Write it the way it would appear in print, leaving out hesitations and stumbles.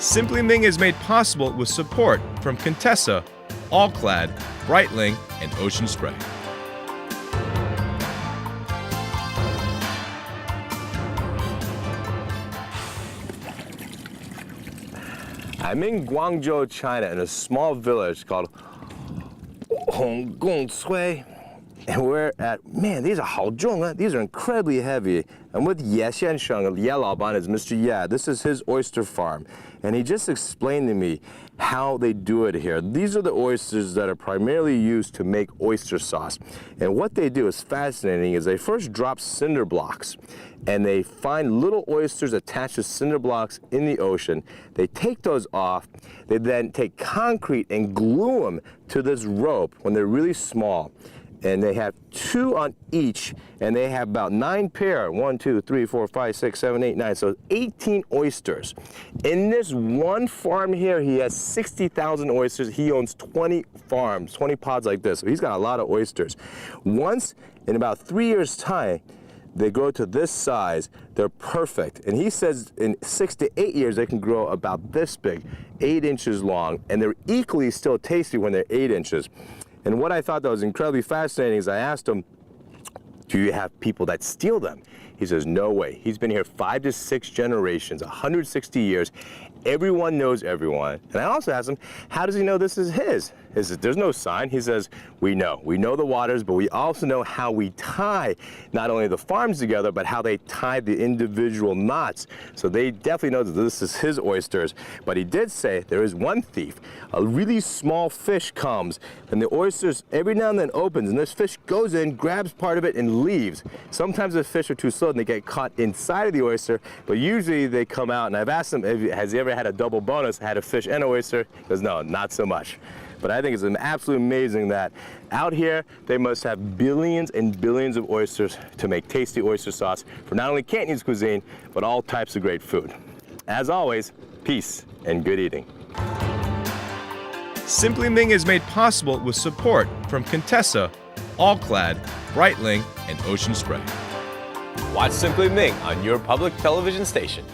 Simply Ming is made possible with support from Contessa, Allclad, Breitling, and Ocean Spray. I'm in Guangzhou, China, in a small village called Sui. And we're at, man, these are 好重, these are incredibly heavy. I'm with Ye Xiansheng, Ye Laoban is Mr. Ye. This is his oyster farm. And he just explained to me how they do it here. These are the oysters that are primarily used to make oyster sauce. And what they do is fascinating is they first drop cinder blocks and they find little oysters attached to cinder blocks in the ocean. They take those off. They then take concrete and glue them to this rope when they're really small. And they have 2 on each, and they have about 9 pair. 1, 2, 3, 4, 5, 6, 7, 8, 9. So 18 oysters. In this one farm here, he has 60,000 oysters. He owns 20 farms, 20 pods like this. So he's got a lot of oysters. Once, in about 3 years' time, they grow to this size. They're perfect. And he says in 6 to 8 years, they can grow about this big, 8 inches long. And they're equally still tasty when they're 8 inches. And what I thought that was incredibly fascinating is I asked him, do you have people that steal them? He says, no way. He's been here 5 to 6 generations, 160 years. Everyone knows everyone. And I also asked him, how does he know this is his? He says, there's no sign. He says, we know. We know the waters, but we also know how we tie not only the farms together, but how they tie the individual knots. So they definitely know that this is his oysters. But he did say there is one thief. A really small fish comes, and the oysters every now and then opens, and this fish goes in, grabs part of it, and leaves. Sometimes the fish are too slow, and they get caught inside of the oyster, but usually they come out. And I've asked him, has he ever had a double bonus, had a fish and an oyster? He goes, no, not so much. But I think it's absolutely amazing that out here, they must have billions and billions of oysters to make tasty oyster sauce for not only Cantonese cuisine, but all types of great food. As always, peace and good eating. Simply Ming is made possible with support from Contessa, Allclad, Breitling, and Ocean Spray. Watch Simply Ming on your public television station.